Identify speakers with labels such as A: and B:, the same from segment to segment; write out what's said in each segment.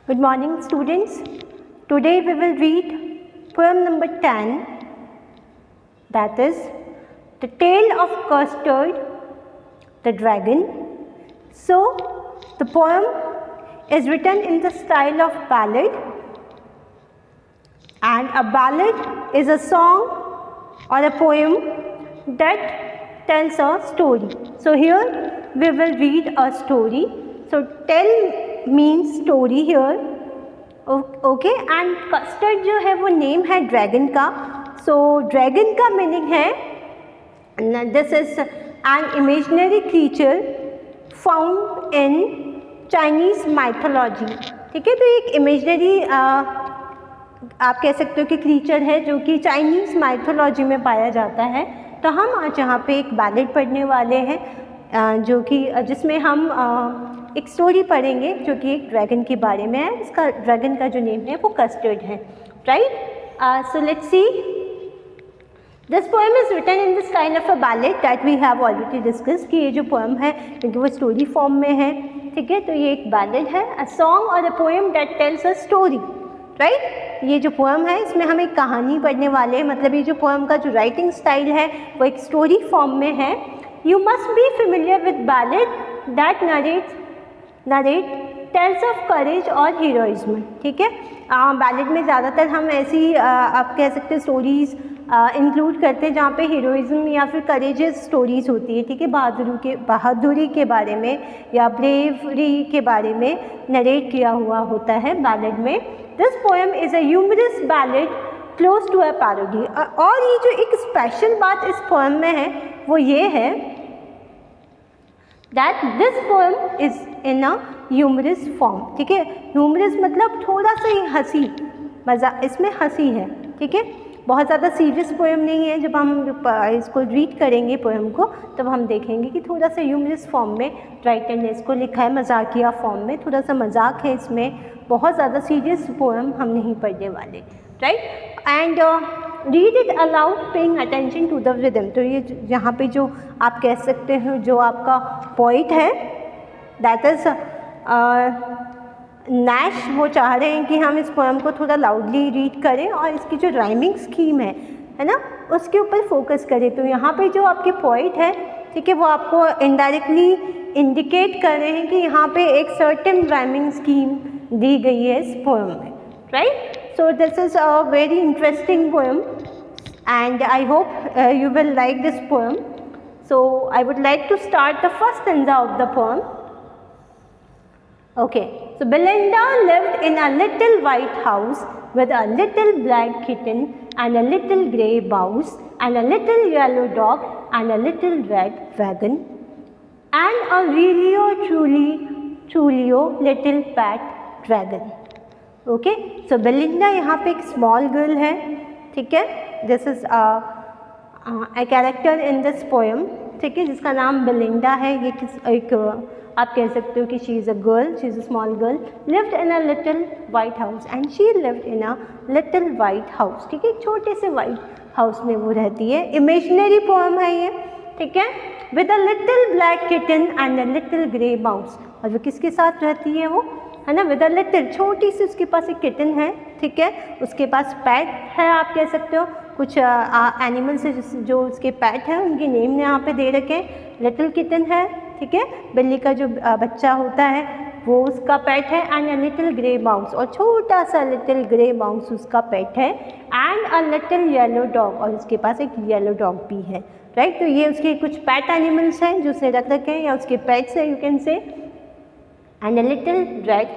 A: Good morning, students. Today we will read poem number 10, that is The Tale of Custard the Dragon. So, the poem is written in the style of ballad, and a ballad is a song or a poem that tells a story. So, here we will read a story. So, tell means story here. Okay and custard जो है वो name है dragon का. सो dragon का meaning है this is an imaginary creature found in Chinese mythology. ठीक है, तो एक इमेजिनरी आप कह सकते हो कि क्रीचर है जो कि चाइनीज़ माइथोलॉजी में पाया जाता है. तो हम आज यहाँ पे एक बैलेड पढ़ने वाले हैं जो कि जिसमें हम एक स्टोरी पढ़ेंगे जो कि एक ड्रैगन के बारे में है. इसका ड्रैगन का जो नेम है वो कस्टर्ड है. Right, so let's see. This poem is written in the style of a ballad that we have already discuss. कि ये जो पोएम है क्योंकि वो स्टोरी फॉर्म में है. ठीक है, तो ये एक बैलेड है, अ सॉन्ग और a poem that tells a story. Right, ये जो पोएम है इसमें हम एक कहानी पढ़ने वाले हैं. मतलब ये जो पोएम का जो राइटिंग स्टाइल है वो एक स्टोरी फॉर्म में है. You must be familiar with ballad that narrate tales of courage और हीरोइज्म. ठीक है, बैलेड में ज़्यादातर हम ऐसी आप कह सकते हैं स्टोरीज़ इंक्लूड करते हैं जहाँ पे हीरोइज्म या फिर करेजियस स्टोरीज़ होती है. ठीक है, बहादुरी के बारे में या ब्रेवरी के बारे में नरेट किया हुआ होता है बैलेड में. This poem is a humorous ballad close to a parody. और ये जो एक स्पेशल बात इस पोएम में है वो ये है that this poem is in a humorous form. ठीक है, humorous मतलब थोड़ा सा ही हंसी मज़ा, इसमें हंसी है. ठीक है, बहुत ज़्यादा सीरियस पोएम नहीं है. जब हम इसको रीड करेंगे पोएम को तब हम देखेंगे कि थोड़ा सा ह्यूमरस फॉर्म में राइटर ने इसको लिखा है, मजाकिया फॉर्म में. थोड़ा सा मजाक है इसमें, बहुत ज़्यादा सीरियस पोएम हम नहीं पढ़ने वाले. Right, and read it aloud paying attention to the rhythm. तो ये यहाँ पे जो आप कह सकते हो जो आपका पोइट है दैट इज़ नैश, वो चाह रहे हैं कि हम इस पोएम को थोड़ा लाउडली रीड करें और इसकी जो राइमिंग स्कीम है ना, उसके ऊपर फोकस करें. तो यहाँ पे जो आपके पोइट है, ठीक है, वो आपको इनडायरेक्टली इंडिकेट कर रहे हैं कि यहाँ पे एक सर्टेन राइमिंग स्कीम दी गई है इस पोएम में. Right, so this is a very interesting poem and I hope you will like this poem. So I would like to start the first stanza of the poem. Okay, so Belinda lived in a little white house with a little black kitten and a little grey mouse and a little yellow dog and a little red wagon and a Trulio little pet dragon. Okay, so Belinda यहाँ पे एक small girl है. ठीक है, this is a character in this poem. ठीक है, जिसका नाम बेलिंडा है. ये एक आप कह सकते हो कि she is a girl, she is a small girl, lived in a little white house and she lived in a little white house. ठीक है, एक छोटे से वाइट हाउस में वो रहती है. इमेजिनरी पोएम है ये. ठीक है, with a little black kitten and a little grey mouse. और वो किसके साथ रहती है वो, है ना, विद अ लिटिल, छोटी सी उसके पास एक किटन है. ठीक है, उसके पास पैट है, आप कह सकते हो. कुछ एनिमल्स है जो उसके पैट हैं, उनके नेम यहाँ पे दे रखे हैं. लिटिल किटन है. ठीक है, बिल्ली का जो बच्चा होता है वो उसका पेट है. And a little grey mouse, और छोटा सा लिटिल ग्रे माउस उसका पेट है. And a little yellow dog, और उसके पास एक येलो डॉग भी है. राइट, तो ये उसके कुछ पेट एनिमल्स हैं जो उसने रख रखे हैं या उसके पेट्स हैं, you can say. And a little red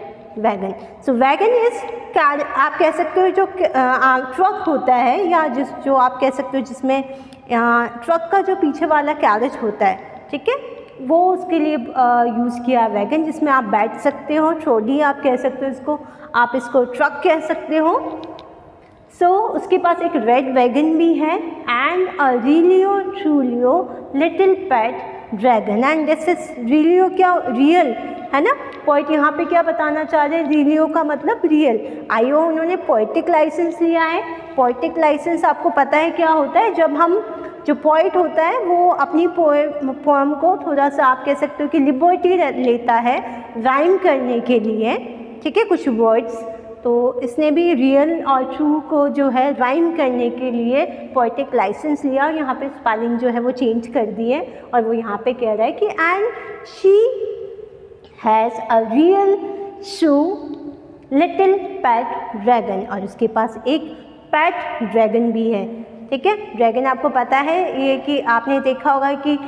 A: wagon. So wagon is, आप कह सकते हो जो ट्रक होता है या जो आप कह सकते हो जिसमें ट्रक का जो पीछे वाला कैरेज होता है. ठीक है, वो उसके लिए यूज़ किया वैगन, जिसमें आप बैठ सकते हो. ट्रॉली आप कह सकते हो इसको, आप इसको ट्रक कह सकते हो. सो उसके पास एक रेड वैगन भी है. And a trulio little pet dragon. And this is realio, क्या रियल है ना. पोइट यहाँ पे क्या बताना चाह रहे हैं, रिलियो का मतलब रियल. आईओ उन्होंने पोइटिक लाइसेंस लिया है. पोइटिक लाइसेंस आपको पता है क्या होता है, जब हम जो पोइट होता है वो अपनी पोएम को थोड़ा सा आप कह सकते हो कि लिबर्टी लेता है राइम करने के लिए. ठीक है, कुछ वर्ड्स। तो इसने भी रियल और ट्रू को जो है राइम करने के लिए पोएटिक लाइसेंस लिया और यहाँ पे स्पेलिंग जो है वो चेंज कर दी है और वो यहाँ पे कह रहा है कि and she has a real shoe little PAT dragon, और उसके पास एक पैट ड्रैगन भी है। ठीक है, ड्रैगन आपको पता है ये कि आपने देखा होगा कि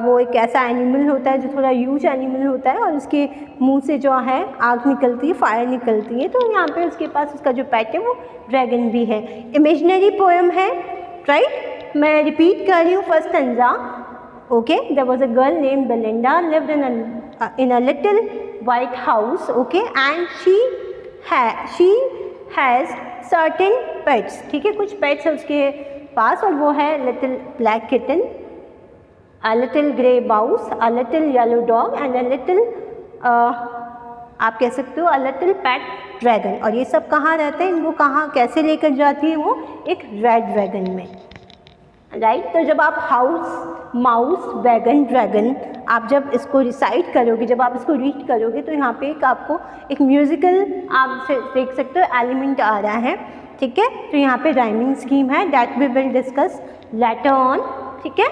A: वो एक ऐसा एनिमल होता है जो थोड़ा ह्यूज एनिमल होता है और उसके मुंह से जो है आग निकलती है, फायर निकलती है। तो यहाँ पे उसके पास उसका जो पेट है वो ड्रैगन भी है। इमेजिनरी पोएम है, राइट। मैं रिपीट कर रही हूँ first stanza. Okay, there was a girl named Belinda lived in a little white house, okay, and she has certain pets, ठीक है, कुछ pets है उसके पास और वो है little black kitten, a little grey mouse, a little yellow dog and a little आप कह सकते हो a little pet dragon। और ये सब कहाँ रहते हैं, इनको कहाँ कैसे लेकर जाती है वो एक रेड वैगन में, राइट। तो जब आप हाउस, माउस, वैगन, ड्रैगन आप जब इसको रिसाइट करोगे, जब आप इसको रीड करोगे तो यहाँ पे एक आपको एक म्यूज़िकल आप देख सकते हो एलिमेंट आ रहा है, ठीक है। तो यहाँ पे राइमिंग स्कीम है that we will discuss later on, ठीक है।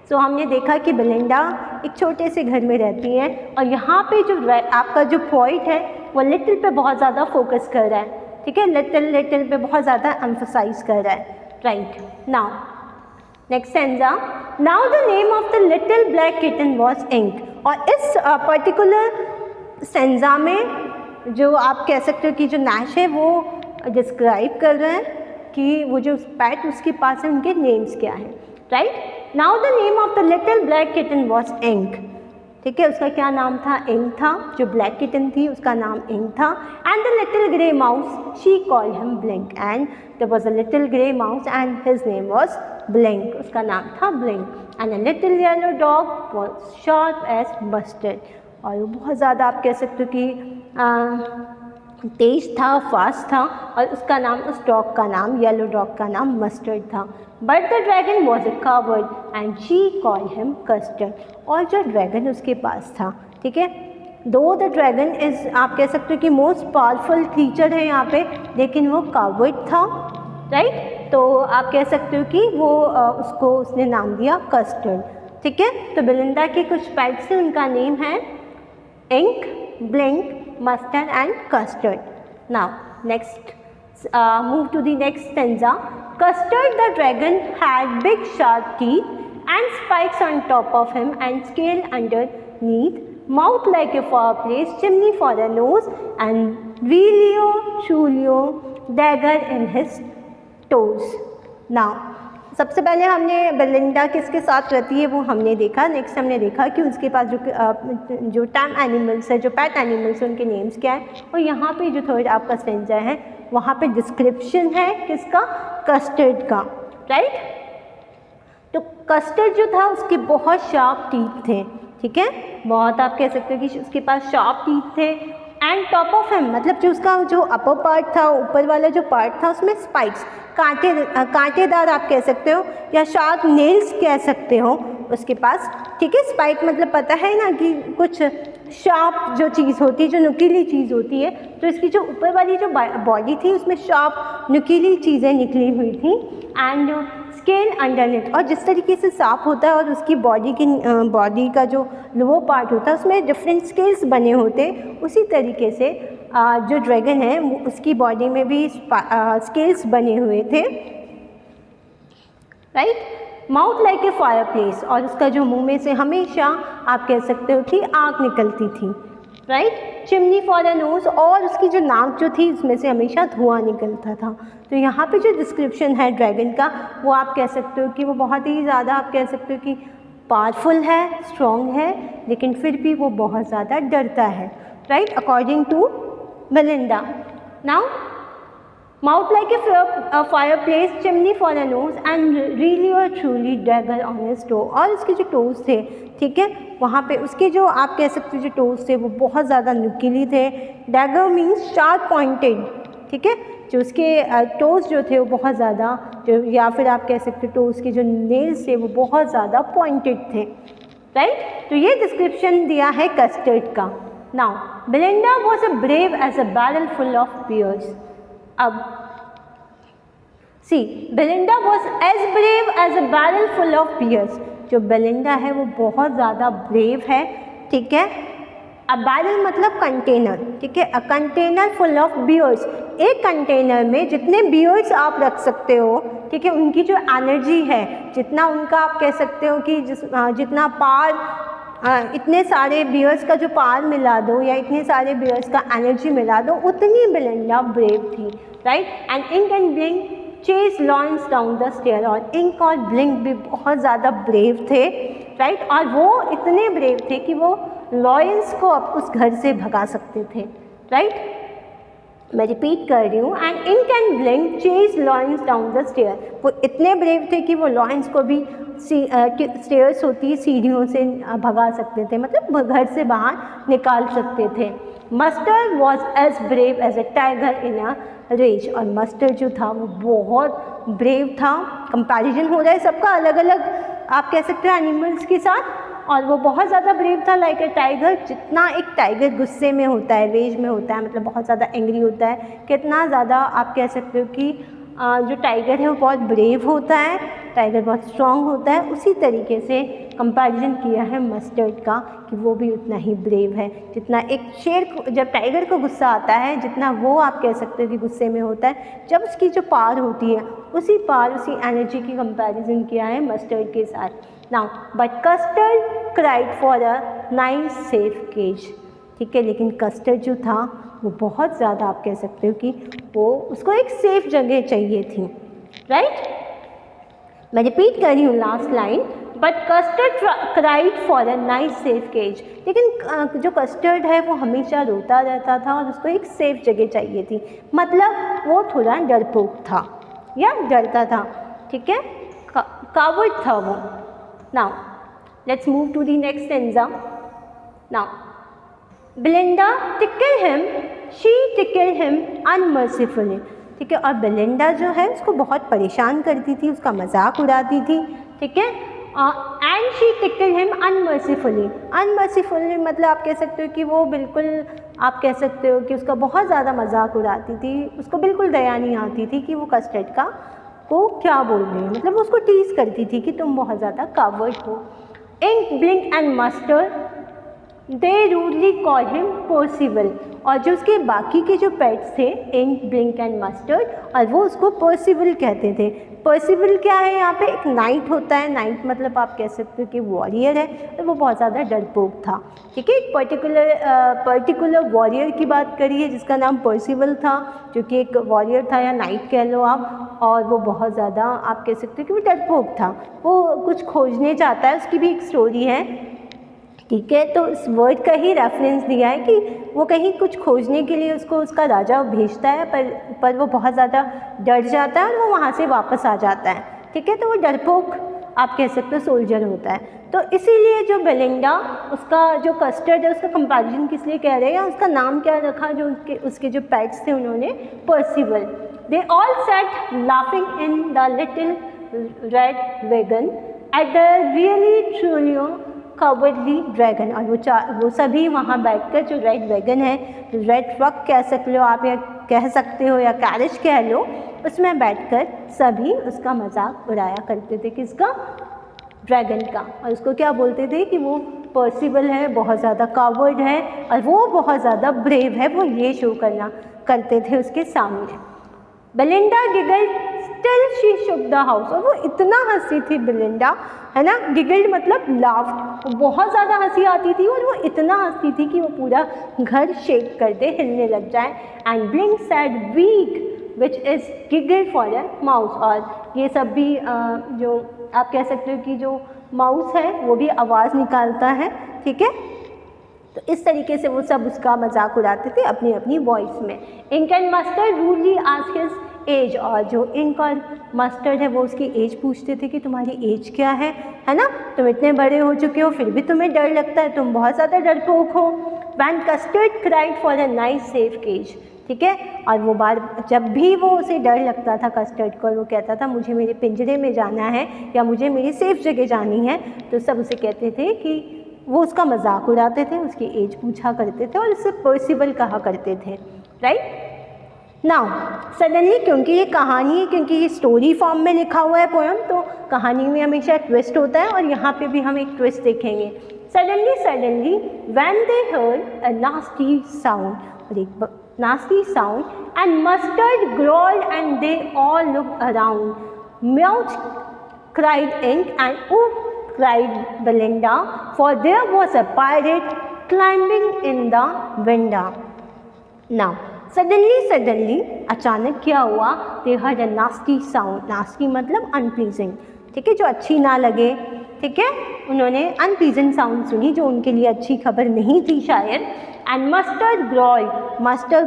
A: सो हमने देखा कि बेलिंडा एक छोटे से घर में रहती है और यहाँ पे जो आपका जो पोइट है वो लिटिल पे बहुत ज़्यादा फोकस कर रहा है, ठीक है, लिटिल पे बहुत ज़्यादा एम्फसाइज कर रहा है, right. Now next stanza, now the name of the little black kitten was Ink. और इस पर्टिकुलर स्टैंजा में जो आप कह सकते हो कि जो नैश है वो डिस्क्राइब कर रहे हैं कि वो जो पैट उसके पास है उनके नेम्स क्या हैं, right. Now the name of the little black kitten was Ink, ठीक है, उसका क्या नाम था, इंक था। जो ब्लैक किटन थी उसका नाम इंक था। And the little grey mouse she called him Blink, and there was a little grey mouse and his name was Blink, उसका नाम था Blink. And a little yellow dog was sharp as mustard, और वो बहुत ज़्यादा आप कह सकते हो कि तेज था, फास्ट था, और उसका नाम, उस डॉग का नाम, येलो डॉग का नाम मस्टर्ड था। But the dragon was a coward and she called him custard, और जो ड्रैगन उसके पास था, ठीक है, दो द ड्रैगन इज़ आप कह सकते हो कि मोस्ट पावरफुल क्रीचर है यहाँ पे, लेकिन वो कावर्ड था, राइट। तो आप कह सकते हो कि वो उसको उसने नाम दिया कस्टर्ड, ठीक है। तो बेलिंडा के कुछ पेट्स हैं, उनका नेम है Ink, Blink, mustard and custard. Now next move to the next stanza. Custard the dragon had big sharp teeth and spikes on top of him and scale underneath, mouth like a fireplace, chimney for a nose and Relio Chulio dagger in his toes. Now सबसे पहले हमने Belinda किसके साथ रहती है वो हमने देखा। नेक्स्ट हमने देखा कि उसके पास जो टैम एनिमल्स है, जो पैट एनिमल्स है, उनके नेम्स क्या है। और यहाँ पे जो थर्ड आपका स्टेंजा है वहाँ पे डिस्क्रिप्शन है किसका, कस्टर्ड का, राइट। तो कस्टर्ड जो था उसके बहुत शार्प टीथ थे, ठीक है, बहुत आप कह सकते हो कि उसके पास शार्प टीथ थे। एंड टॉप ऑफ हिम मतलब जो उसका जो अपर पार्ट था, ऊपर वाला जो पार्ट था उसमें स्पाइक्स, कांटेदार आप कह सकते हो या शार्प नेल्स कह सकते हो उसके पास, ठीक है। स्पाइक मतलब पता है ना कि कुछ शार्प जो चीज़ होती है, जो नुकीली चीज़ होती है, तो इसकी जो ऊपर वाली जो बॉडी थी उसमें शार्प नुकीली चीज़ें निकली हुई थी। एंड स्केल अंडरनेथ, और जिस तरीके से सांप होता है और उसकी बॉडी का जो लोअर पार्ट होता है उसमें डिफरेंट स्केल्स बने होते, उसी तरीके से जो ड्रैगन है उसकी बॉडी में भी स्केल्स बने हुए थे, राइट। माउथ लाइक ए फायर प्लेस, और उसका जो मुंह में से हमेशा आप कह सकते हो कि आग निकलती थी, right. Chimney for a knows, और उसकी जो नाक जो थी उसमें से हमेशा धुआं निकलता था। तो यहाँ पे जो डिस्क्रिप्शन है ड्रैगन का वो आप कह सकते हो कि वो बहुत ही ज़्यादा आप कह सकते हो कि पावरफुल है, स्ट्रॉन्ग है, लेकिन फिर भी वो बहुत ज़्यादा डरता है, right, according to Belinda. Now mouth like a fireplace, chimney for a nose and really और truly dagger on his toe, और उसके जो टोज थे, ठीक है, वहाँ पे उसके जो आप कह सकते हो जो टोज थे वो बहुत ज़्यादा नुकीली थे। डैगर मीन्स शार्प पॉइंटेड, ठीक है, जो उसके टोज जो थे वो बहुत ज़्यादा जो, या फिर आप कह सकते हो टोज के जो नेल्स थे वो बहुत ज़्यादा पॉइंटेड थे, राइट। तो ये डिस्क्रिप्शन दिया है कस्टर्ड का। Now Belinda was a brave as a barrel full of bears. अब see Belinda was as brave as a barrel full of bears. जो बेलिंडा है वो बहुत ज़्यादा ब्रेव है, ठीक है। अ बैरल मतलब कंटेनर, ठीक है। A container full of bears, एक कंटेनर में जितने बियर्स आप रख सकते हो, ठीक है, उनकी जो एनर्जी है, जितना उनका आप कह सकते हो कि जितना पार, इतने सारे बियर्स का जो पार मिला दो या इतने सारे बियर्स का एनर्जी मिला दो, उतनी बेलिंडा ब्रेव थी, right. And Ink and Blink chase lions down the stair, और इंक और ब्लिंक भी बहुत ज़्यादा ब्रेव थे, राइट। और वो इतने ब्रेव थे कि वो लॉयंस को अब उस घर से भगा सकते थे, राइट। मैं रिपीट कर रही हूँ, and Ink and Blink chase lions down the stair. वो इतने ब्रेव थे कि वो लॉयंस को भी स्टेयर्स होती है सीढ़ियों से भगा सकते थे, मतलब घर से बाहर निकाल सकते थे। Mustard was as brave as a tiger in a rage, और मस्टर्ड जो था वो बहुत ब्रेव था। कंपैरिजन हो रहा है सबका अलग अलग, आप कह सकते हो एनिमल्स के साथ, और वो बहुत ज़्यादा ब्रेव था लाइक अ टाइगर। जितना एक टाइगर गुस्से में होता है, रेज में होता है, मतलब बहुत ज़्यादा एंग्री होता है, कितना ज़्यादा आप कह सकते हो कि जो टाइगर है वो बहुत ब्रेव होता है, टाइगर बहुत स्ट्रॉन्ग होता है। उसी तरीके से कंपैरिजन किया है मस्टर्ड का कि वो भी उतना ही ब्रेव है जितना एक शेर को, जब टाइगर को गुस्सा आता है, जितना वो आप कह सकते हो कि गुस्से में होता है, जब उसकी जो पार होती है, उसी एनर्जी की कंपैरिजन किया है मस्टर्ड के साथ। Now but Custard cried for a nice safe cage, ठीक है। लेकिन कस्टर्ड जो था वो बहुत ज़्यादा आप कह सकते हो कि वो उसको एक सेफ जगह चाहिए थी, राइट। मैं रिपीट कर रही हूँ last line, but Custard cried for a nice safe cage. लेकिन जो कस्टर्ड है वो हमेशा रोता रहता था और उसको एक सेफ जगह चाहिए थी, मतलब वो थोड़ा डरपोक था या डरता था, ठीक है, कावर्ड था वो। Now let's move to the next stanza. नाउ Belinda tickled him, she tickled him unmercifully, ठीक है। और बेलिंडा जो है उसको बहुत परेशान करती थी, उसका मजाक उड़ाती थी, ठीक है। And she tickled him unmercifully, unmercifully मतलब आप कह सकते हो कि वो बिल्कुल, आप कह सकते हो कि उसका बहुत ज़्यादा मजाक उड़ाती थी, उसको बिल्कुल दया नहीं आती थी कि वो कस्टर्ड का को क्या बोल रही है, मतलब उसको टीज करती थी कि तुम बहुत ज़्यादा कावर्ड हो। Ink Blink and Mustard they rudely call him Percival, और जो उसके बाकी के जो पेट्स थे, इंक ब्लिंक एंड मस्टर्ड, और वो उसको पर्सिवल कहते थे। पर्सिवल क्या है, यहाँ पे एक नाइट होता है, नाइट मतलब आप कह सकते हो कि वॉरियर है, तो वो बहुत ज़्यादा डरपोक था, ठीक है। एक पर्टिकुलर वॉरियर की बात करिए जिसका नाम पर्सिवल था, जो कि एक वॉरियर था या नाइट कह लो आप, और वो बहुत ज़्यादा आप कह सकते हो कि वो डरपोक था, वो कुछ खोजने जाता है, उसकी भी एक स्टोरी है, ठीक है। तो इस वर्ड का ही रेफरेंस दिया है कि वो कहीं कुछ खोजने के लिए उसको उसका राजा भेजता है, पर वो बहुत ज़्यादा डर जाता है और वो वहाँ से वापस आ जाता है, ठीक है। तो वो डरपोक आप कह सकते हो सोल्जर होता है। तो इसीलिए जो बेलिंडा, उसका जो कस्टर्ड है, उसका कंपैरिजन किस लिए कह रहे हैं, उसका नाम क्या रखा, जो उसके जो पेट्स थे उन्होंने Percival. They all set laughing in the little red wagon at the really truly cowardly dragon, और वो सभी वहाँ बैठकर, जो रेड वैगन है, रेड ट्रक कह सकते हो आप, या कह सकते हो या कैरेज कह लो, उसमें बैठकर सभी उसका मजाक उड़ाया करते थे, किसका, ड्रैगन का। और उसको क्या बोलते थे कि वो पर्सिवल है, बहुत ज़्यादा कावर्ड है, और वो बहुत ज़्यादा ब्रेव है, वो ये शो करते थे उसके सामने। Belinda giggled still she shook the house, और वो इतना हंसी थी बेलिंडा, है ना, गिगल्ड मतलब लाफ्ड, वो बहुत ज़्यादा हंसी आती थी और वो इतना हंसती थी कि वो पूरा घर शेक कर दे, हिलने लग जाए। And Blink said weak which is giggle for a mouse, और ये सब भी जो आप कह सकते हो कि जो माउस है वो भी आवाज़ निकालता है, ठीक है। तो इस तरीके से वो सब उसका मजाक उड़ाते थे अपनी अपनी वॉइस में। Ink and Mustard rudely asked his age, और जो इंक और मस्टर्ड है वो उसकी एज पूछते थे कि तुम्हारी एज क्या है ना, तुम इतने बड़े हो चुके हो फिर भी तुम्हें डर लगता है, तुम बहुत ज़्यादा डरपोक हो। When Custard cried for a nice safe cage, ठीक है। और वो जब भी वो उसे डर लगता था कस्टर्ड को, वो कहता था मुझे मेरे पिंजरे में जाना है या मुझे मेरी सेफ जगह जानी है, तो सब उसे कहते थे कि वो उसका मजाक उड़ाते थे, उसकी एज पूछा करते थे और उससे पर्सिबल कहा करते थे, राइट। नाउ सडनली, क्योंकि ये कहानी है, क्योंकि ये स्टोरी फॉर्म में लिखा हुआ है पोएम, तो कहानी में हमेशा ट्विस्ट होता है और यहाँ पे भी हम एक ट्विस्ट देखेंगे। Suddenly when they heard a nasty sound, और एक nasty sound, and Mustard growled and they all looked around, meowch cried Ink, and oof cried Belinda, for there was a pirate climbing in the window. Now suddenly अचानक क्या हुआ, they heard a nasty sound, nasty मतलब unpleasant, ठीक है, जो अच्छी ना लगे, ठीक है, उन्होंने unpleasant sound सुनी जो उनके लिए अच्छी खबर नहीं थी शायद। एंड मस्टर्ड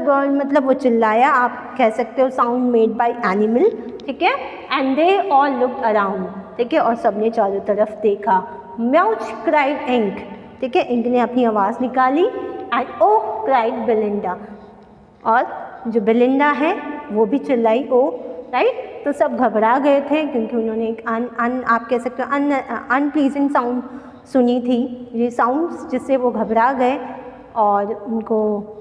A: ग्रोल मतलब वो चिल्लाया, आप कह सकते हो साउंड मेड बाय एनिमल, ठीक है। And they all looked around, ठीक है, और सबने चारों तरफ देखा। म्याउज क्राइड इंक, ठीक है, इंक ने अपनी आवाज़ निकाली। एंड ओ क्राइड बेलिंडा, और जो बेलिंडा है वो भी चिल्लाई ओ, राइट। तो सब घबरा गए थे क्योंकि उन्होंने एक आप कह सकते हो अनप्लीजेंट साउंड सुनी थी, ये साउंड्स जिससे वो घबरा गए, और उनको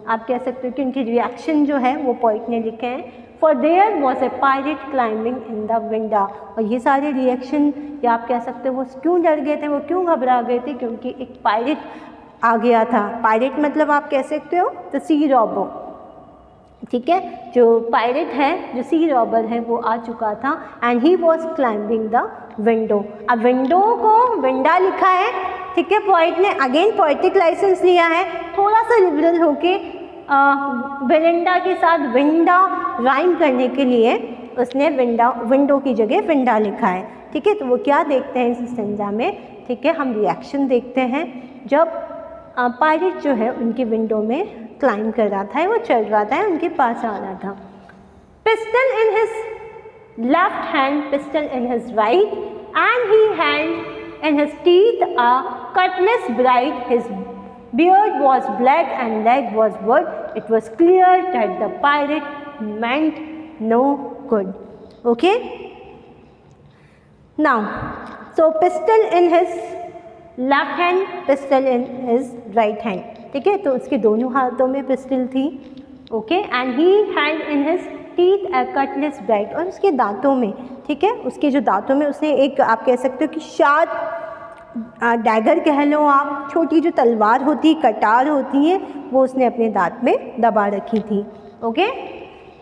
A: आप कह सकते हो कि उनकी रिएक्शन जो है वो पोइट ने लिखे हैं, for their was a pirate climbing in the window. और ये सारे रिएक्शन या आप कह सकते हो वो क्यों डर गए थे, वो क्यों घबरा गए थे, क्योंकि एक पायरेट आ गया था। पायरेट मतलब आप कह सकते हो द सी रॉबर, ठीक है, जो पायरेट है, जो सी रॉबर है, वो आ चुका था। And he was climbing the window. अब विंडो को विंडा लिखा है, ठीक है, पोइट ने अगेन पोइटिक लाइसेंस लिया है, थोड़ा सा लिबरल होके बेलिंडा के साथ विंडा राइम करने के लिए उसने विंडो की जगह विंडा लिखा है, ठीक है। तो वो क्या देखते हैं इस संजा में, ठीक है, हम रिएक्शन देखते हैं जब पायरेट जो है उनकी विंडो में क्लाइंब कर रहा था, वो चल रहा था, उनके पास आ रहा था। Pistol in his left hand, pistol in his right, and he hand in his teeth a cutlass bright, his beard was black and leg was wood. It was clear that the pirate meant no good. Okay? Now, so pistol in his left hand, pistol in his right hand. ठीक है, तो उसके दोनों हाथों में pistol थी, okay. And he had in his teeth a Cutlass bright, और उसके दांतों में, ठीक है, उसके जो दांतों में उसने एक आप कह सकते हो कि शार्प डैगर कह लो आप, छोटी जो तलवार होती है, कटार होती है, वो उसने अपने दांत में दबा रखी थी, okay.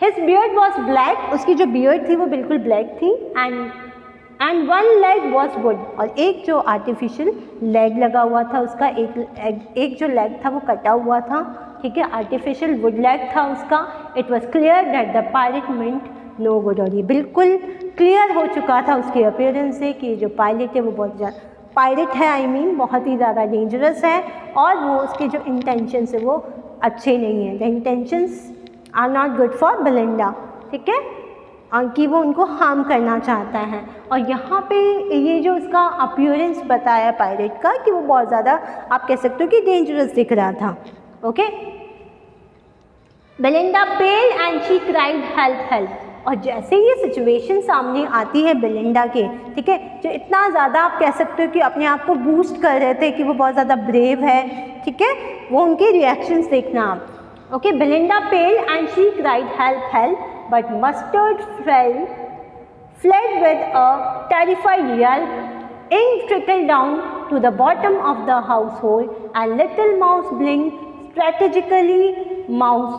A: His beard was black, उसकी जो बियर्ड थी वो बिल्कुल ब्लैक थी। And one leg was would, और एक जो आर्टिफिशियल लेग लगा हुआ था उसका, एक जो लेग था वो कटा हुआ था, ठीक है, आर्टिफिशियल वुड लेग था उसका। It was clear that the pirate meant no good, और ये बिल्कुल क्लियर हो चुका था उसके अपीयरेंस से कि जो पायलट है वो बहुत ज़्यादा पायरेट है, आई मीन बहुत ही ज़्यादा डेंजरस है, और वो उसके जो इंटेंशंस है वो अच्छे नहीं हैं। The intentions are not good for Belinda, ठीक है, कि वो उनको हार्म करना चाहता है। और यहाँ पे ये जो उसका अपीयरेंस बताया पायरेट का कि वो बहुत ज़्यादा आप कह सकते हो कि डेंजरस दिख रहा था, okay. Belinda pale and she cried help help, और जैसे ये सिचुएशन सामने आती है बेलिंडा के, ठीक है, जो इतना ज़्यादा आप कह सकते हो कि अपने आप को बूस्ट कर रहे थे कि वो बहुत ज़्यादा ब्रेव है, ठीक है, वो उनके रिएक्शंस देखना आप, okay. Belinda pale and she cried help help, but mustard fled with a terrified yelp. Ink trickled down to the bottom of the household, and little mouse blinked strategically mouse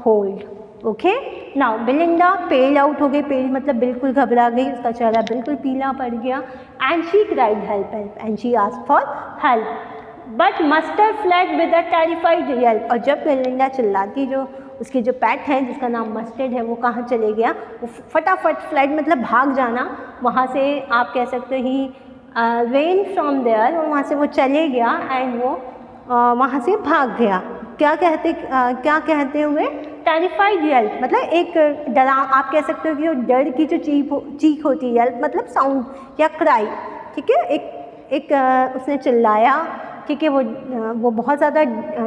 A: hold. Okay? Now Belinda pale out हो गई, pale मतलब बिल्कुल घबरा गई, उसका चेहरा बिल्कुल पीला पड़ गया। And she cried help help, and she asked for help. But mustard fled with a terrified yelp. और जब बेलिंडा चिल्लाती, जो उसके जो पैट है जिसका नाम मस्टर्ड है वो कहाँ चले गया, वो फटाफट फ्लाइट मतलब भाग जाना, वहाँ से आप कह सकते हो ही रेन फ्रॉम देयर, वहाँ से वो चले गया एंड वो वहाँ से भाग गया। क्या कहते हुए टेरिफाइड येल्प, मतलब एक डरा आप कह सकते हो कि वो डर की जो चीख होती है, येल्प मतलब साउंड या क्राई, ठीक है, एक उसने चिल्लाया, ठीक है, वो बहुत ज़्यादा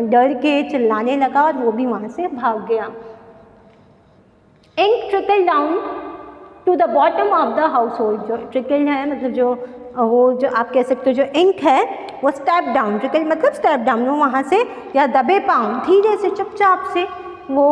A: डर के चिल्लाने लगा और वो भी वहाँ से भाग गया। Ink trickle down to the bottom of the household, जो ट्रिकल है मतलब जो वो जो आप कह सकते हो जो इंक है वो स्टेप डाउन, ट्रिकल मतलब स्टेप डाउन, वो वहाँ से या दबे पाँव धीरे से चुपचाप से वो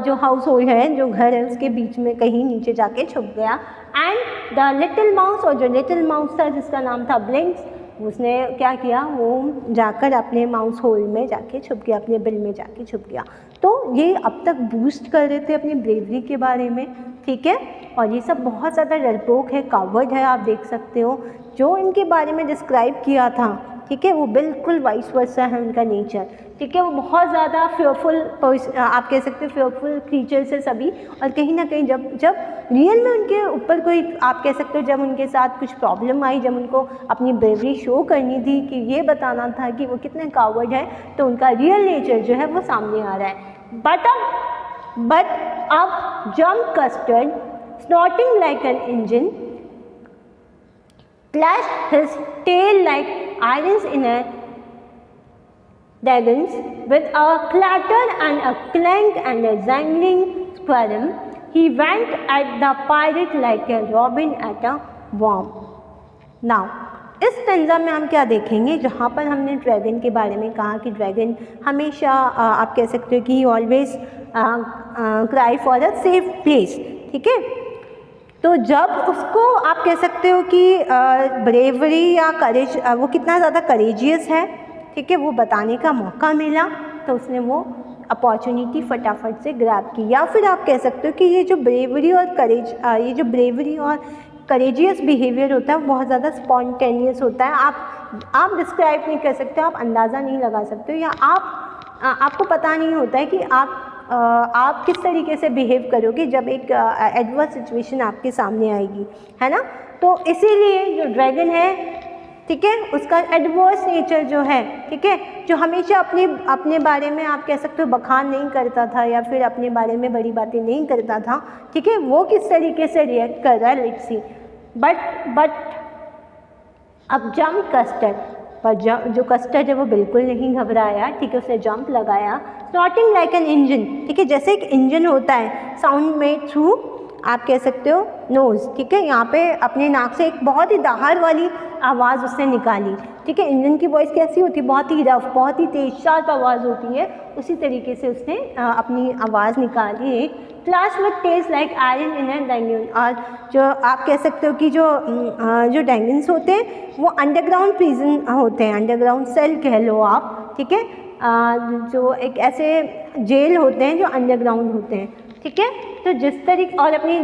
A: जो हाउस होल्ड है, जो घर है, उसके बीच में कहीं नीचे जाके छुप गया। एंड द लिटिल माउस, और जो लिटिल माउस था जिसका नाम था ब्लिंक्स, उसने क्या किया, वो जाकर अपने माउस होल में जाके छुप गया, अपने बिल में जाके छुप गया। तो ये अब तक बूस्ट कर रहे थे अपनी ब्रेवरी के बारे में, ठीक है। और ये सब बहुत ज़्यादा डरपोक है, कावर्ड है, आप देख सकते हो। जो इनके बारे में डिस्क्राइब किया था, ठीक है, वो बिल्कुल वाइस वर्सा है उनका नेचर, ठीक है। वो बहुत ज़्यादा फेयरफुल, आप कह सकते हो फेयरफुल क्रीचर्स है सभी। और कहीं ना कहीं जब रियल में उनके ऊपर कोई, आप कह सकते हो जब उनके साथ कुछ प्रॉब्लम आई, जब उनको अपनी ब्रेवरी शो करनी थी, कि ये बताना था कि वो कितने कावर्ड है, तो उनका रियल नेचर जो है वो सामने आ रहा है। बट अब jump custard, snorting like an engine, clashed his tail like irons in a dragons, with a clatter and a clank and a jangling squirm. He went at the pirate like a robin at a worm. Now, इस तंजा में हम क्या देखेंगे, जहाँ पर हमने dragon के बारे में कहा कि ड्रैगन हमेशा आप कह सकते हो कि always cry for a safe place, ठीक है। तो जब उसको आप कह सकते हो कि ब्रेवरी या करेज, वो कितना ज़्यादा करेजियस है, ठीक है, वो बताने का मौका मिला, तो उसने वो अपॉर्चुनिटी फटाफट से ग्रैब की। या फिर आप कह सकते हो कि ये जो ब्रेवरी और करेज, ये जो ब्रेवरी और करेजियस बिहेवियर होता है वो बहुत ज़्यादा स्पॉन्टेनियस होता है। आप डिस्क्राइब नहीं कर सकते, आप अंदाज़ा नहीं लगा सकते हो, या आपको पता नहीं होता है कि आप किस तरीके से बिहेव करोगे जब एक एडवर्स सिचुएशन आपके सामने आएगी, है ना। तो इसीलिए जो ड्रैगन है, ठीक है, उसका एडवर्स नेचर जो है, ठीक है, जो हमेशा अपने बारे में आप कह सकते हो बखान नहीं करता था, या फिर अपने बारे में बड़ी बातें नहीं करता था, ठीक है, वो किस तरीके से रिएक्ट कर रहा है, लेट्स सी। बट अब जंप कस्टर्ड, पर जो कस्टर्ड है वो बिल्कुल नहीं घबराया, ठीक है, उसने जंप लगाया। स्नॉटिंग लाइक एन इंजन, ठीक है, जैसे एक इंजन होता है, साउंड मेड थ्रू, आप कह सकते हो नोज़, ठीक है, यहाँ पे अपने नाक से एक बहुत ही दहाड़ वाली आवाज़ उसने निकाली, ठीक है। इंजन की वॉइस कैसी होती है, बहुत ही रफ, बहुत ही तेज शार्प आवाज़ होती है, उसी तरीके से उसने अपनी आवाज़ निकाली एक। Class with tails like iron in an dragon, और जो आप कह सकते हो कि जो ड्रैगन्स होते हैं वो अंडरग्राउंड प्रिजन होते हैं, अंडरग्राउंड सेल कह लो आप, ठीक है, जो एक ऐसे जेल होते हैं जो अंडरग्राउंड होते हैं, ठीक है। तो जिस तरीके और अपनी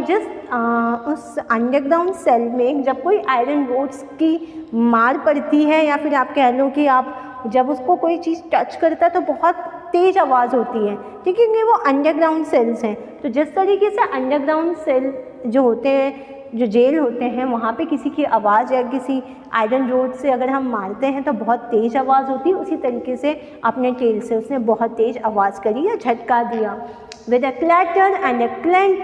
A: उस अंडरग्राउंड सेल में जब कोई आयरन रोड्स की मार पड़ती है, या फिर आप कह लो कि आप जब उसको कोई चीज़ टच करता है तो बहुत तेज़ आवाज़ होती है, ठीक है, क्योंकि वो अंडरग्राउंड सेल्स हैं। तो जिस तरीके से अंडरग्राउंड सेल जो होते हैं, जो जेल होते हैं, वहाँ पे किसी की आवाज़ या किसी आयरन रोड से अगर हम मारते हैं तो बहुत तेज़ आवाज़ होती है, उसी तरीके से अपने टेल से उसने बहुत तेज़ आवाज़ करी या झटका दिया। With a clatter and a clank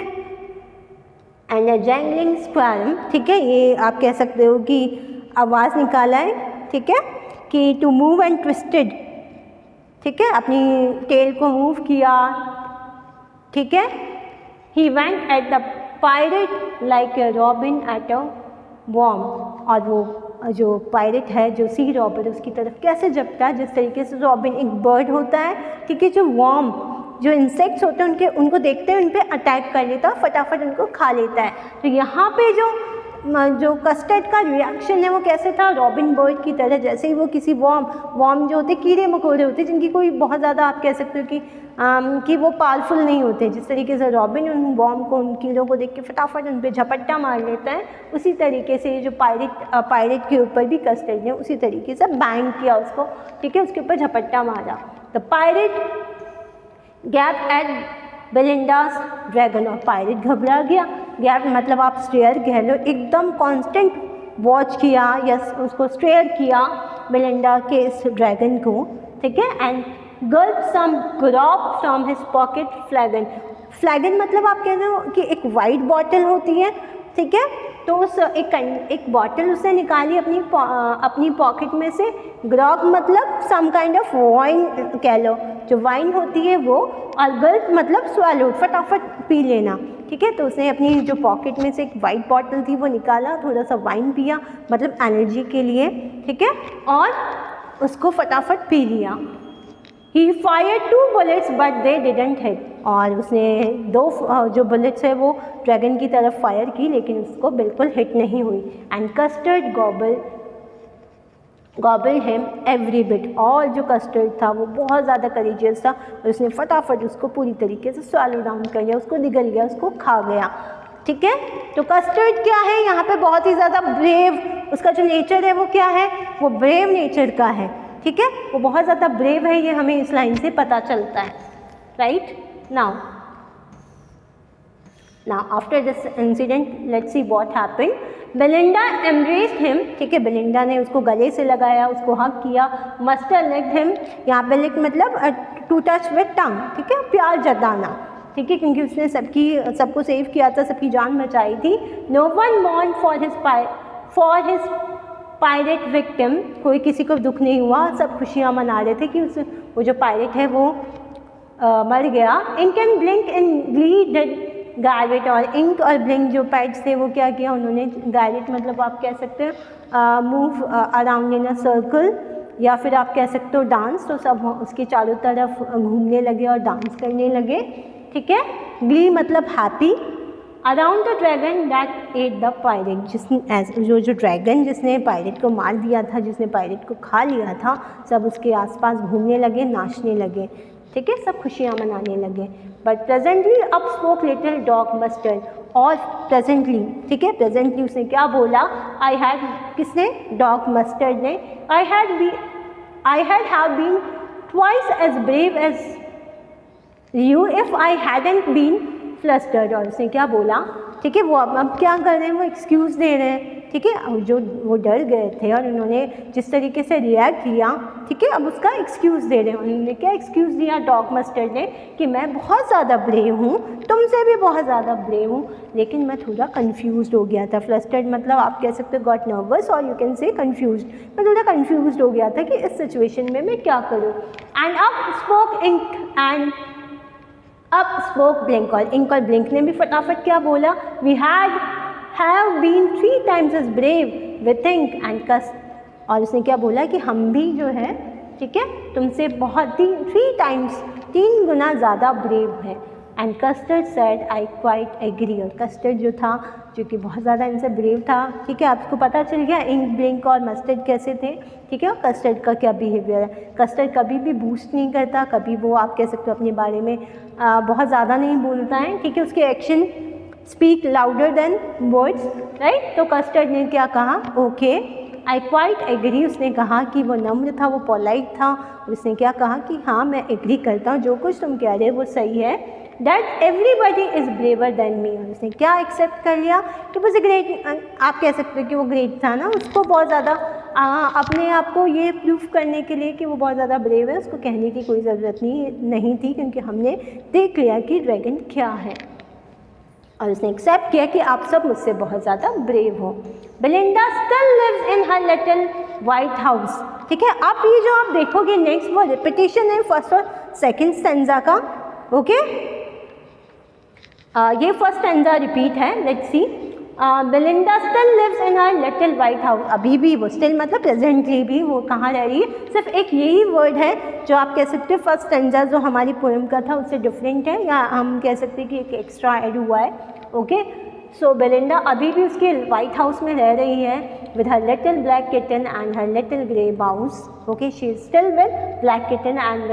A: and a jangling squirm, ठीक है, ये आप कह सकते हो कि आवाज़ निकाला है, ठीक है, कि टू मूव एंड ट्विस्टेड, ठीक है, अपनी टेल को मूव किया, ठीक है। He went at the pirate like a robin at a worm, और वो जो पायरेट है, जो सी रॉबर, उसकी तरफ कैसे झपटा है, जिस तरीके से रॉबिन एक बर्ड होता है, ठीक है, जो वॉर्म, जो इंसेक्ट्स होते हैं उनको देखते हैं उन पर अटैक कर लेता है, फटाफट उनको खा लेता है। तो यहाँ पे जो कस्टर्ड का रिएक्शन है वो कैसे था, रॉबिन बर्ड की तरह, जैसे ही वो किसी वॉर्म जो होते कीड़े मकोड़े होते जिनकी कोई बहुत ज़्यादा आप कह सकते हो कि वो पावरफुल नहीं होते, जिस तरीके से रॉबिन उन वॉर्म को, उन कीड़ों को देख के फटाफट उन पर झपट्टा मार लेता है, उसी तरीके से ये जो पायरेट के ऊपर भी कस्टर्ड ने उसी तरीके से बैंग किया उसको, ठीक है, उसके ऊपर झपट्टा मारा। तो पायरेट गैप एट बेलिंडास ड्रैगन, और पायरेट घबरा गया, गैप मतलब आप स्टेयर कह लो, एकदम कांस्टेंट वॉच किया या उसको स्टेयर किया बेलिंडा के इस ड्रैगन को, ठीक है। And gulp some grog from his pocket flagon, flagon मतलब आप कह रहे हो कि एक वाइट बॉटल होती है, ठीक है, तो उस एक बॉटल उसने निकाली अपनी पॉकेट में से। ग्रॉग मतलब सम काइंड ऑफ वाइन कह लो, जो वाइन होती है वो, और गल्प मतलब स्वैलो, फटाफट पी लेना, ठीक है। तो उसने अपनी जो पॉकेट में से एक वाइट बॉटल थी वो निकाला, थोड़ा सा वाइन पिया, मतलब एनर्जी के लिए, ठीक है, और उसको फटाफट पी लिया। He fired 2 bullets but they didn't hit, और उसने 2 जो बुलेट्स है वो ड्रैगन की तरफ फायर की लेकिन उसको बिल्कुल हिट नहीं हुई। And custard gobble him every bit, और जो कस्टर्ड था वो बहुत ज़्यादा करेजियस था और उसने फटाफट उसको पूरी तरीके से स्वैलो डाउन कर लिया, उसको निगल गया, उसको खा गया। ठीक है, तो कस्टर्ड क्या है यहाँ पे, बहुत ही ज़्यादा ब्रेव, उसका जो नेचर है वो क्या है, वो ब्रेव नेचर का है। ठीक है, वो बहुत ज़्यादा ब्रेव है, ये हमें इस लाइन से पता चलता है। Right, now after this incident let's see what happened. Belinda embraced him, ठीक है, बेलिंडा ने उसको गले से लगाया, उसको हग किया। मस्टर लिक्ड हिम, यहाँ पे लिक मतलब टू टच विद टंग, ठीक है, प्यार जताना, ठीक है, क्योंकि उसने सबको सेव किया था, सबकी जान बचाई थी। No one mourn for his pirate victim, कोई किसी को दुख नहीं हुआ, सब खुशियाँ मना रहे थे कि वो जो पायरेट है वो मर गया। Ink and Blink in glee did gyrate, और इंक और ब्लिंक जो पैड्स थे वो क्या किया उन्होंने, गैरेट मतलब आप कह सकते हो move around in a circle, या फिर आप कह सकते हो डांस, तो सब उसके चारों तरफ घूमने लगे और डांस करने लगे। ठीक है, ग्ली मतलब happy. Around the dragon that at the pirate, जो ड्रैगन जिसने पायरेट को मार दिया था, जिसने पायरेट को खा लिया था, सब उसके आसपास घूमने लगे, नाचने लगे। ठीक है, सब खुशियाँ मनाने लगे। But presently up spoke little dog Mustard, और प्रेजेंटली, ठीक है, प्रेजेंटली उसने क्या बोला, आई हैड, किसने, डॉग मस्टर्ड ने, I had have been twice as brave as you if I hadn't been flustered, और उसने क्या बोला, ठीक है, वो अब क्या कर रहे हैं, वो एक्सक्यूज़ दे रहे हैं। ठीक है, जो वो डर गए थे और उन्होंने जिस तरीके से रिएक्ट किया, ठीक है, अब उसका एक्सक्यूज़ दे रहे हैं। उन्होंने क्या एक्सक्यूज़ दिया डॉग मस्टर्ड ने, कि मैं बहुत ज़्यादा ब्रेव हूँ, तुमसे भी बहुत ज़्यादा ब्रेव हूँ, लेकिन मैं थोड़ा कन्फ्यूज़ हो गया था। फ्लस्टर्ड मतलब आप कह सकते हो गॉट नर्वस, और यू कैन से कन्फ्यूज़, मैं थोड़ा कन्फ्यूज़ हो गया था कि इस सिचुएशन में मैं क्या करूँ। And up spoke Ink and up spoke Blink, और इंक और ब्लिंक ने भी फटाफट क्या बोला, we have been 3 times as brave with Ink and कस, और उसने क्या बोला कि हम भी जो है, ठीक है, तुमसे बहुत 3 गुना ज़्यादा ब्रेव है। And Custard said I quite agree, और कस्टर्ड जो था, जो कि बहुत ज़्यादा इनसे ब्रेव था, ठीक है, आपको पता चल गया इंक, ब्लिंक और मस्टर्ड कैसे थे। ठीक है, और कस्टर्ड का क्या बिहेवियर है, कस्टर्ड कभी भी बूस्ट नहीं करता, कभी वो आप कह सकते हो अपने बारे में बहुत ज़्यादा नहीं बोलता है। ठीक है, उसके action speak louder than words, right. तो कस्टर्ड ने क्या कहा, ओके आई क्वाइट एग्री, उसने कहा कि वो नम्र था, वो पोलाइट था, उसने क्या कहा कि हाँ मैं एग्री करता हूँ, जो कुछ तुम कह रहे हो वो सही है। That everybody is braver than me, और उसने क्या एक्सेप्ट कर लिया कि वो ग्रेट, आप कह सकते हो कि वो ग्रेट था ना, उसको बहुत ज़्यादा अपने आप को ये प्रूफ करने के लिए कि वो बहुत ज़्यादा ब्रेव है, उसको कहने की कोई ज़रूरत नहीं थी, क्योंकि हमने देख लिया कि ड्रैगन क्या है, और उसने एक्सेप्ट किया कि आप सब मुझसे बहुत ज़्यादा ब्रेव हो। Belinda still lives in her little white house. ठीक है, अब ये जो आप देखोगे नेक्स्ट वो रिपीटिशन है फर्स्ट और सेकंड स्टेंजा का। ओके, ये फर्स्ट स्टेंजा रिपीट है, let's see. Belinda still lives in her little white house, अभी भी वो स्टिल मतलब प्रेजेंटली भी वो कहाँ रह रही है, सिर्फ एक यही वर्ड है जो आप कह सकते हो फर्स्ट स्टेंजा जो हमारी पोएम का था उससे डिफरेंट है, या हम कह सकते हैं कि एक एक्स्ट्रा ऐड हुआ है। ओके, सो बेलिंडा अभी भी उसके वाइट हाउस में रह रही है with her little black kitten and her little grey mouse. Okay, she is still with black kitten and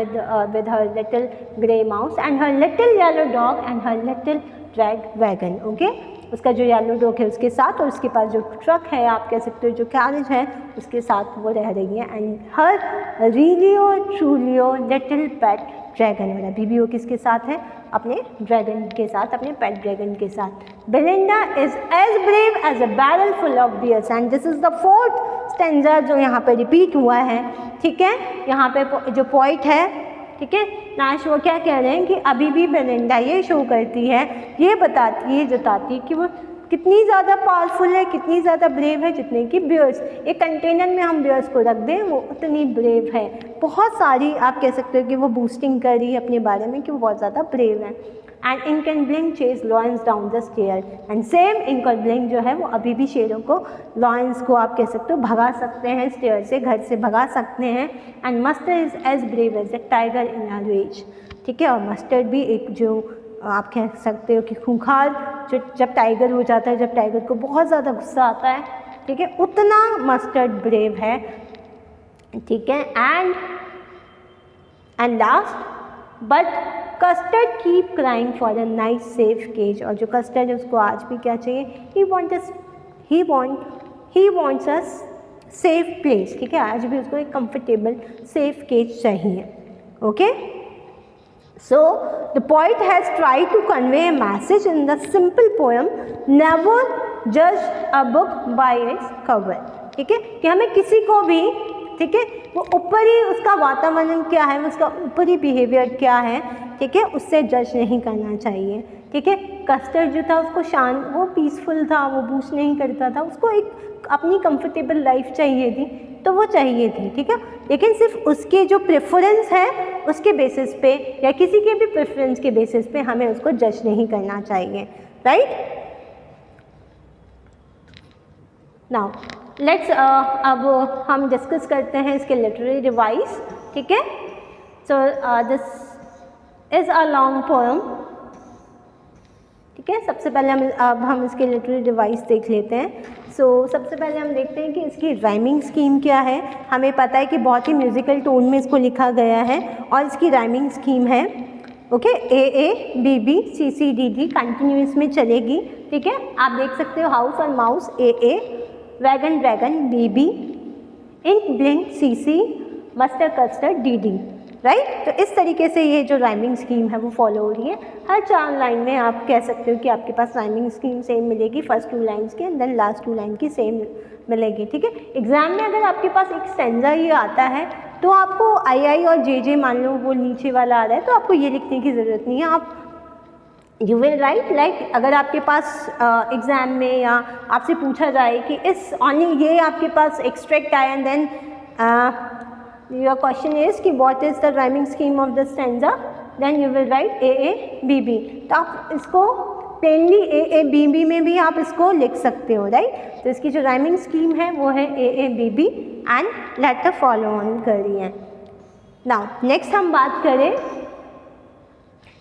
A: with her little grey mouse and her little yellow dog and her little red wagon. Okay, उसका जो yellow dog है उसके साथ, और उसके पास जो truck है आप कह सकते हो जो कैरेज है उसके साथ वो रह रही है। And her रियलियो ट्रूलियो little pet dragon, और अभी भी वो किसके साथ है, अपने ड्रैगन के साथ, अपने पेट ड्रैगन के साथ। Belinda is as brave as a barrel full of bears, and this is the fourth stanza जो यहाँ पे रिपीट हुआ है। ठीक है, यहाँ पे जो पॉइंट है, ठीक है, नाश वो क्या कह रहे हैं कि अभी भी बेलिंडा ये शो करती है, ये बताती है, जताती है कि वो कितनी ज़्यादा पावरफुल है, कितनी ज़्यादा ब्रेव है, जितने कि बियर्स, एक कंटेनर में हम बियर्स को रख दें वो उतनी ब्रेव है। बहुत सारी आप कह सकते हो कि वो बूस्टिंग कर रही है अपने बारे में कि वो बहुत ज़्यादा ब्रेव है। And Ink and Blink chase lions down the stair, and same Ink और ब्लिंक जो है वो अभी भी शेरों को, लॉरेंस को आप कह सकते हो भगा सकते हैं स्टेयर से, घर से भगा सकते हैं। And Mustard is as brave as a tiger in a rage, ठीक है। और मस्टर्ड भी एक जो आप कह सकते हो कि खूंखार, जो जब टाइगर हो जाता है, जब टाइगर को बहुत ज़्यादा गुस्सा आता है, ठीक है, उतना मस्टर्ड ब्रेव है, ठीक है। And last, but Custard keep crying for a nice safe cage, और जो कस्टर्ड है उसको आज भी क्या चाहिए, he wants a safe place, ठीक है, आज भी उसको एक कंफर्टेबल सेफ केज चाहिए, okay. So the poet has tried to convey a message in the simple poem, never judge a book by its cover, ठीक है, कि हमें किसी को भी, ठीक है, वो ऊपरी उसका वातावरण क्या है, उसका ऊपरी बिहेवियर क्या है, ठीक है, उससे जज नहीं करना चाहिए, ठीक है। कस्टर्ड जो था उसको शांत, वो पीसफुल था, वो बूस्ट नहीं करता था, उसको एक अपनी कंफर्टेबल लाइफ चाहिए थी, तो वो चाहिए थी, ठीक है। लेकिन सिर्फ उसके जो प्रेफरेंस है उसके बेसिस पे या किसी के भी प्रेफरेंस के बेसिस पे हमें उसको जज नहीं करना चाहिए, राइट। नाउ लेट्स अब हम डिस्कस करते हैं इसके लिटरेरी डिवाइस, ठीक है। So this is a long poem, ठीक है। सबसे पहले हम इसके लिटरेरी डिवाइस देख लेते हैं। सबसे पहले हम देखते हैं कि इसकी राइमिंग स्कीम क्या है। हमें पता है कि बहुत ही म्यूज़िकल टोन में इसको लिखा गया है और इसकी राइमिंग स्कीम है, okay, A B B C C D D continuous में चलेगी, ठीक है। आप देख सकते हो हाउस और mouse A, wagon dragon B B, Ink Blink C C, Mustard Custard D D, right. तो इस तरीके से ये जो राइमिंग स्कीम है वो फॉलो हो रही है। हर 4 लाइन में आप कह सकते हो कि आपके पास राइमिंग स्कीम सेम मिलेगी, फर्स्ट 2 लाइन्स की एंड देन लास्ट 2 लाइन की सेम मिलेगी, ठीक है। एग्जाम में अगर आपके पास एक स्टैंजा ये आता है तो आपको आई और जे मान लो वो नीचे वाला आ रहा है, तो आपको ये लिखने की ज़रूरत नहीं है। आप यू विल राइट लाइक, अगर आपके पास एग्ज़ाम में या आपसे पूछा जाए कि इस ओनली ये आपके पास एक्सट्रैक्ट आया and then your question is कि what is the rhyming scheme of the stanza, then you will write A B B। तो आप इसको plainly A B B में भी आप इसको लिख सकते हो, राइट। तो इसकी जो राइमिंग स्कीम है वो है A B B and later follow on कर रही है। नाउ नेक्स्ट हम बात करें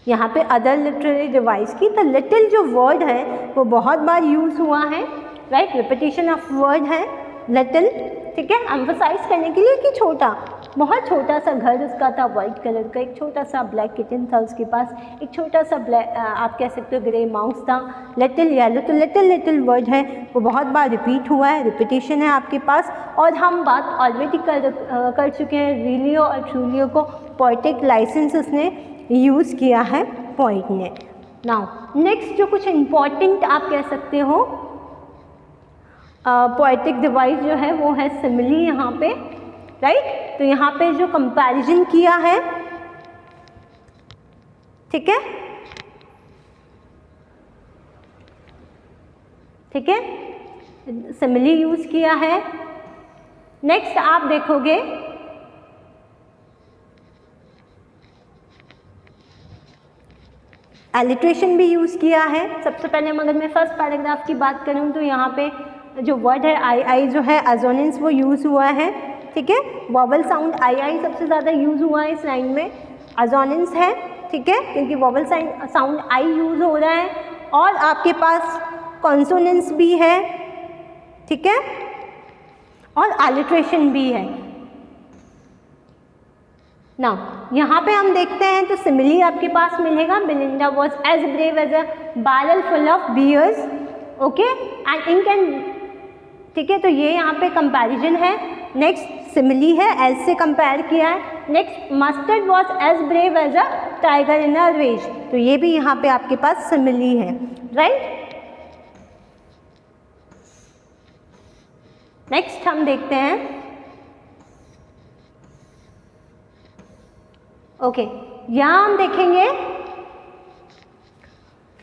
A: यहाँ पे अदर लिटरेरी डिवाइस की। तो लिटिल जो वर्ड है वो बहुत बार यूज़ हुआ है, राइट, रिपीटिशन ऑफ वर्ड है लिटिल, ठीक है, एम्फसाइज करने के लिए कि छोटा, बहुत छोटा सा घर उसका था वाइट कलर का, एक छोटा सा ब्लैक किटन था उसके पास, एक छोटा सा ब्लैक आप कह सकते हो ग्रे माउस था, लिटिल येलो। तो लिटिल वर्ड है वो बहुत बार रिपीट हुआ है, रिपीटिशन है आपके पास। और हम बात ऑलरेडी कर चुके हैं रीलियो और ट्रूलियो को, पोएटिक लाइसेंस उसने यूज़ किया है पोइट ने। नाउ नेक्स्ट जो कुछ इम्पॉर्टेंट आप कह सकते हो पोएटिक डिवाइस जो है वो है सिमिली यहाँ पे, राइट। तो यहाँ पे जो कंपैरिजन किया है, ठीक है, ठीक है, सिमिली यूज किया है। नेक्स्ट आप देखोगे एलिट्रेशन भी यूज किया है। सबसे पहले अगर मैं फर्स्ट पैराग्राफ की बात करूँ तो यहाँ पे जो वर्ड है आई जो है एजोनेंस वो यूज़ हुआ है, ठीक है। वॉवल साउंड आई सबसे ज़्यादा यूज़ हुआ है इस लाइन में, एजोनेंस है, ठीक है, क्योंकि वॉवल साउंड आई यूज़ हो रहा है। और आपके पास कॉन्सोनेंस भी है, ठीक है, और एलिट्रेशन भी है। ना यहाँ पे हम देखते हैं तो सिमिली आपके पास मिलेगा, Belinda was as brave as a barrel full of bears, okay, and Ink and, ठीक है। तो ये यहाँ पे कंपैरिजन है। नेक्स्ट सिमिली है, एज से कंपेयर किया है। Next Mustard was as brave as a tiger in a rage, तो ये भी यहाँ पे आपके पास सिमिली है, राइट। नेक्स्ट हम देखते हैं, ओके, यहाँ हम देखेंगे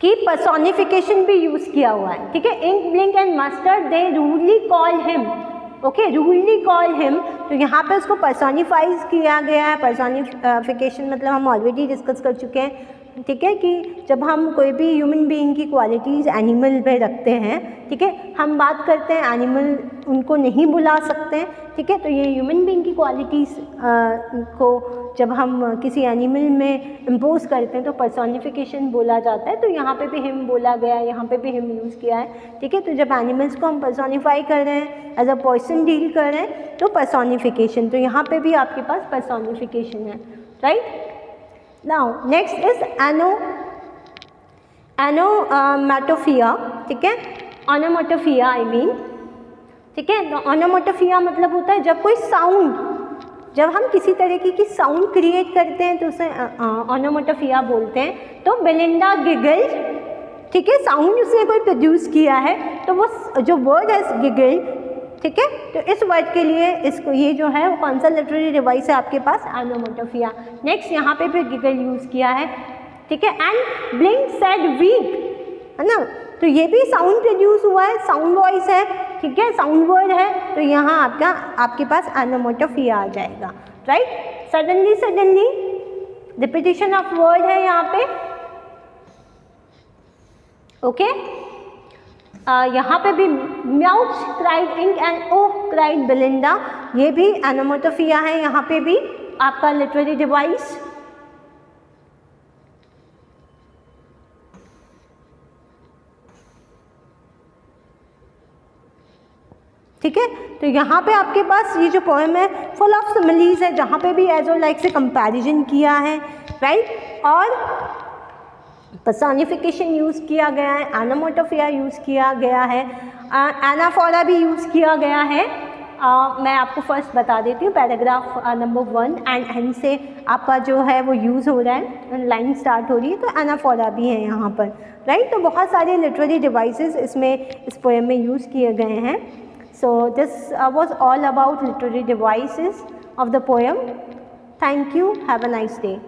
A: कि पर्सोनिफिकेशन भी यूज किया हुआ है, ठीक है। Ink Blink and Mustard they rudely call him, okay, rudely call him, तो यहाँ पे उसको पर्सोनिफाइज किया गया है। पर्सोनिफिकेशन मतलब हम ऑलरेडी डिस्कस कर चुके हैं, ठीक है, कि जब हम कोई भी ह्यूमन बीइंग की क्वालिटीज़ एनिमल में रखते हैं, ठीक है, हम बात करते हैं एनिमल उनको नहीं बुला सकते हैं, ठीक है, तो ये ह्यूमन बीइंग की क्वालिटीज़ को जब हम किसी एनिमल में इम्पोज करते हैं तो पर्सोनिफिकेशन बोला जाता है। तो यहाँ पे भी हिम बोला गया है, यहाँ पे भी हिम यूज़ किया है, ठीक है। तो जब एनिमल्स को हम पर्सोनिफाई कर रहे हैं, एज अ पर्सन डील कर रहे हैं, तो पर्सोनिफिकेशन, तो यहाँ पे भी आपके पास पर्सोनिफिकेशन है, राइट। नाउ नेक्स्ट इज एनोमैटोफिया, ठीक है, ऑनोमैटोफिया आई मीन, ठीक है। तो ऑनोमैटोफिया मतलब होता है जब कोई साउंड, जब हम किसी तरीके की साउंड क्रिएट करते हैं तो उसे ऑनोमैटोफिया बोलते हैं। तो बेलिंडा गिगल्ड, ठीक है, साउंड उसने कोई प्रोड्यूस किया है, तो वो जो वर्ड है गिगल्ड, ठीक है, तो इस वर्ड के लिए इसको ये जो है वो कौन सा लिटरेरी डिवाइस है आपके पास, ऑनोमैटोफिया। नेक्स्ट यहाँ पे भी गिगल यूज़ किया है, ठीक है। एंड ब्लिंक सेड वीक, है ना, तो ये भी साउंड प्रोड्यूस हुआ है, साउंड वॉइस है, ठीक है, साउंड वर्ड है, तो यहाँ आपके पास ऑनोमैटोफिया आ जाएगा, right. Suddenly repetition of word है यहाँ पे, ओके। यहाँ पे भी meowch cried Ink and oh cried Belinda, ये भी ऑनोमैटोफिया है यहाँ पे भी आपका लिटरेरी डिवाइस, ठीक है। तो यहाँ पे आपके पास ये जो पोएम है फुल ऑफ सिमिलीज है, जहाँ पे भी एज और लाइक से कंपैरिजन किया है, राइट, और पर्सोनिफिकेशन यूज़ किया गया है, ऑनोमैटोफिया यूज़ किया गया है, एनाफोरा भी यूज़ किया गया है। मैं आपको फर्स्ट बता देती हूँ, पैराग्राफ नंबर 1 एंड से आपका जो है वो यूज़ हो रहा है, लाइन स्टार्ट हो रही है, तो एनाफोरा भी है यहाँ पर, राइट। तो बहुत सारे लिटरेरी डिवाइसेस इसमें इस पोएम में यूज़ किए गए हैं। So this was all about literary devices of the poem. Thank you, have a nice day.